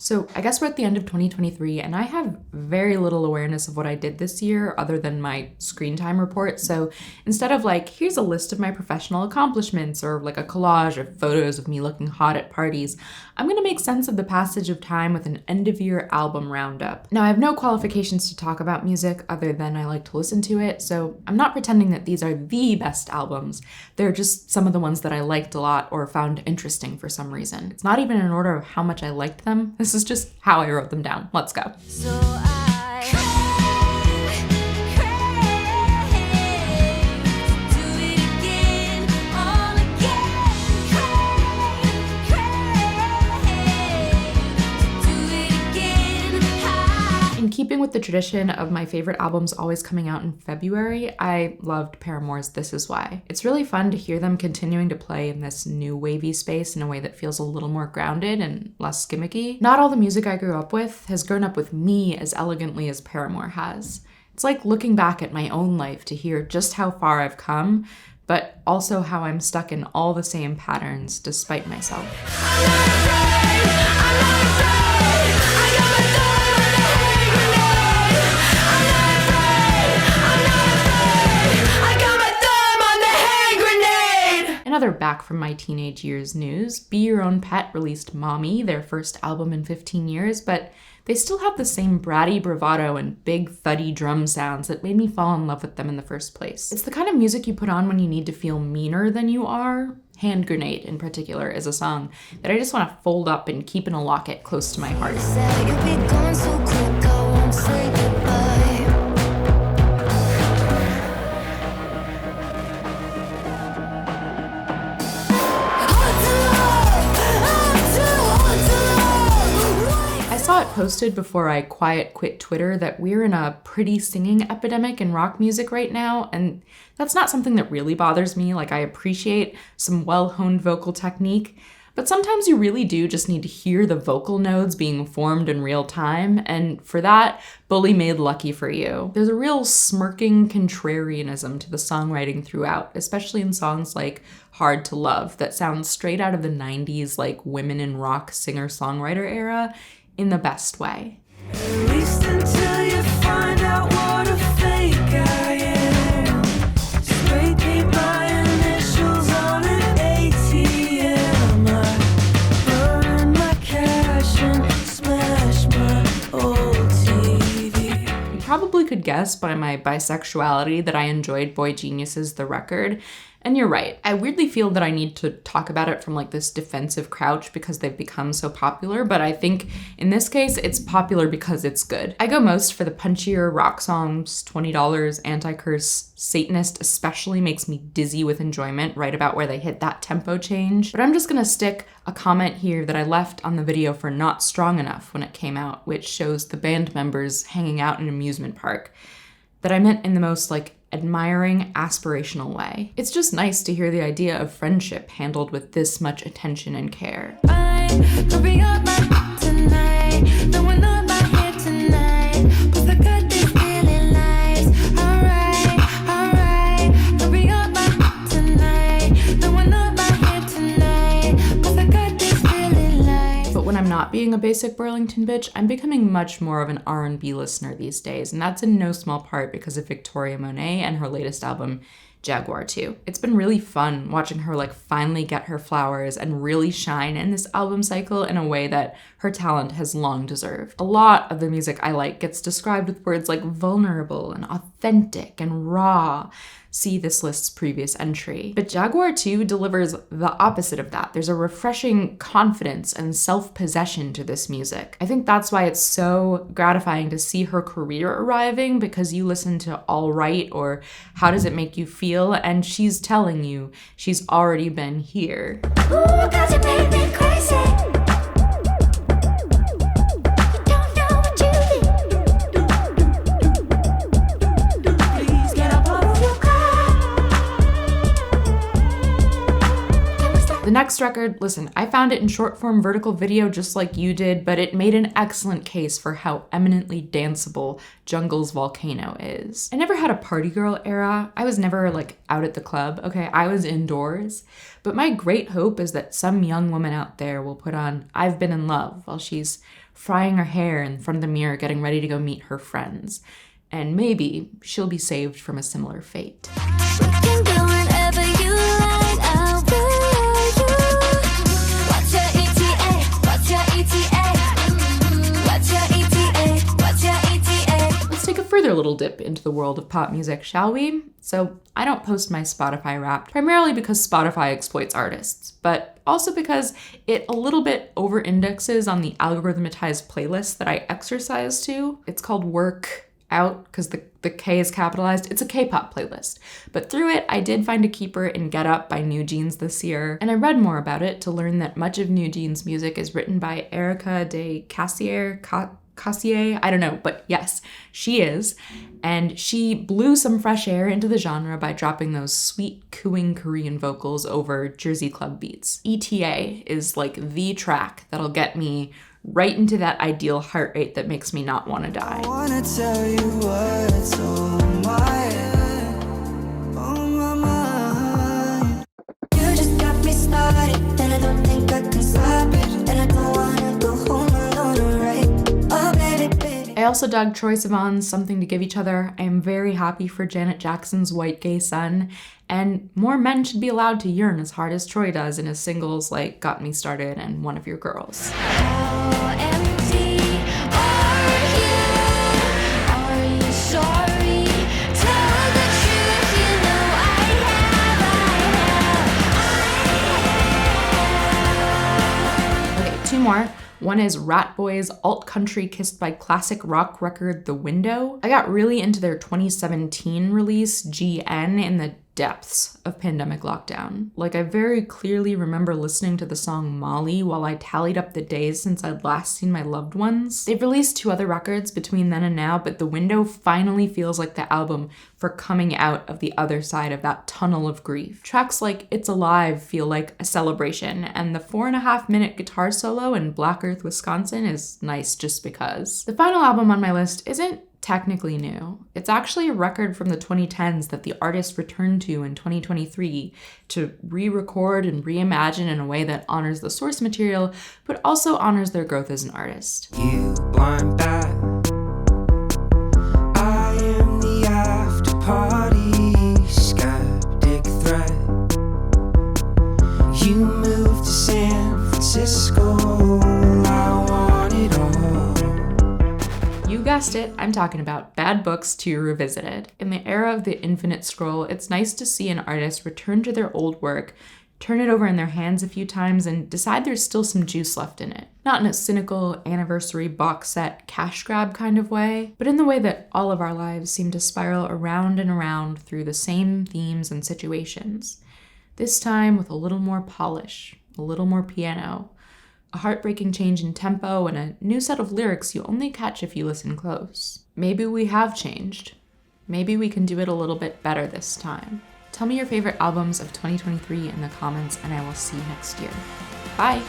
So I guess we're at the end of 2023 and I have very little awareness of what I did this year other than my screen time report. So instead of like, here's a list of my professional accomplishments or like a collage of photos of me looking hot at parties, I'm gonna make sense of the passage of time with an end of year album roundup. Now I have no qualifications to talk about music other than I like to listen to it. So I'm not pretending that these are the best albums. They're just some of the ones that I liked a lot or found interesting for some reason. It's not even in order of how much I liked them. This is just how I wrote them down. Let's go. In keeping with the tradition of my favorite albums always coming out in February, I loved Paramore's This Is Why. It's really fun to hear them continuing to play in this new wavy space in a way that feels a little more grounded and less gimmicky. Not all the music I grew up with has grown up with me as elegantly as Paramore has. It's like looking back at my own life to hear just how far I've come, but also how I'm stuck in all the same patterns despite myself. Another back from my teenage years news, Be Your Own Pet released Mommy, their first album in 15 years, but they still have the same bratty bravado and big thuddy drum sounds that made me fall in love with them in the first place. It's the kind of music you put on when you need to feel meaner than you are. Hand Grenade, in particular, is a song that I just want to fold up and keep in a locket close to my heart. I saw it posted before I quiet quit Twitter that we're in a pretty singing epidemic in rock music right now, and that's not something that really bothers me. Like, I appreciate some well-honed vocal technique, but sometimes you really do just need to hear the vocal nodes being formed in real time, and for that, Bully made Lucky for You. There's a real smirking contrarianism to the songwriting throughout, especially in songs like Hard to Love that sounds straight out of the 90s, like women in rock singer-songwriter era, in the best way. At least until you find out what a fake I am. Spray paint my initials on an ATM. I burn my cash and smash my old TV. You probably could guess by my bisexuality that I enjoyed Boy Genius's The Record. And you're right, I weirdly feel that I need to talk about it from like this defensive crouch because they've become so popular, but I think in this case, it's popular because it's good. I go most for the punchier rock songs, $20, Anti-Curse, Satanist especially makes me dizzy with enjoyment right about where they hit that tempo change. But I'm just gonna stick a comment here that I left on the video for Not Strong Enough when it came out, which shows the band members hanging out in an amusement park, that I meant in the most like admiring, aspirational way. It's just nice to hear the idea of friendship handled with this much attention and care. Not being a basic Burlington bitch, I'm becoming much more of an R&B listener these days, and that's in no small part because of Victoria Monet and her latest album, Jaguar 2. It's been really fun watching her like finally get her flowers and really shine in this album cycle in a way that her talent has long deserved. A lot of the music I like gets described with words like vulnerable and authentic and raw. See this list's previous entry. But Jaguar 2 delivers the opposite of that. There's a refreshing confidence and self-possession to this music. I think that's why it's so gratifying to see her career arriving, because you listen to All Right or How Does It Make You Feel, and she's telling you she's already been here. Ooh, 'cause you made me crazy. The next record, listen, I found it in short form vertical video just like you did, but it made an excellent case for how eminently danceable Jungle's Volcano is. I never had a party girl era. I was never like out at the club, okay? I was indoors. But my great hope is that some young woman out there will put on I've Been in Love while she's frying her hair in front of the mirror, getting ready to go meet her friends. And maybe she'll be saved from a similar fate. We can go whenever you like. I'll follow you. What's your ETA? What's your ETA? What's your ETA? What's your ETA? Let's take a further little dip into the world of pop music, shall we? So I don't post my Spotify Wrapped, primarily because Spotify exploits artists, but also because it a little bit over-indexes on the algorithmatized playlist that I exercise to. It's called Work Out because the K is capitalized. It's a K-pop playlist. But through it, I did find a keeper in Get Up by New Jeans this year, and I read more about it to learn that much of New Jeans music is written by Erica de Cassier, I don't know, but yes, she is. And she blew some fresh air into the genre by dropping those sweet cooing Korean vocals over Jersey Club beats. ETA is like the track that'll get me right into that ideal heart rate that makes me not want to die. I wanna tell you what's on my mind. You just got me started, and I don't think I can stop it, and I don't wanna go home alone, right? Oh, baby, baby. I also dug Troye Sivan's Something to Give Each Other. I am very happy for Janet Jackson's White Gay Son, and more men should be allowed to yearn as hard as Troy does in his singles like Got Me Started and One of Your Girls. How empty are you sorry? Tell the truth, you know I have. Okay, two more. One is Rat Boys' alt country kissed by classic rock record The Window. I got really into their 2017 release, GN, in the depths of pandemic lockdown. Like, I very clearly remember listening to the song Molly while I tallied up the days since I'd last seen my loved ones. They've released 2 other records between then and now, but The Window finally feels like the album for coming out of the other side of that tunnel of grief. Tracks like It's Alive feel like a celebration, and the 4.5-minute guitar solo in Black Earth, Wisconsin is nice just because. The final album on my list isn't technically new. It's actually a record from the 2010s that the artist returned to in 2023 to re-record and reimagine in a way that honors the source material, but also honors their growth as an artist. You blind bat. I am the after party skeptic threat. You moved to San Francisco. I want it all. You guessed it, I'm talking about Bad Books 2 Revisited. In the era of the infinite scroll, it's nice to see an artist return to their old work, turn it over in their hands a few times, and decide there's still some juice left in it. Not in a cynical anniversary box set cash grab kind of way, but in the way that all of our lives seem to spiral around and around through the same themes and situations. This time with a little more polish, a little more piano, a heartbreaking change in tempo, and a new set of lyrics you only catch if you listen close. Maybe we have changed. Maybe we can do it a little bit better this time. Tell me your favorite albums of 2023 in the comments, and I will see you next year. Bye!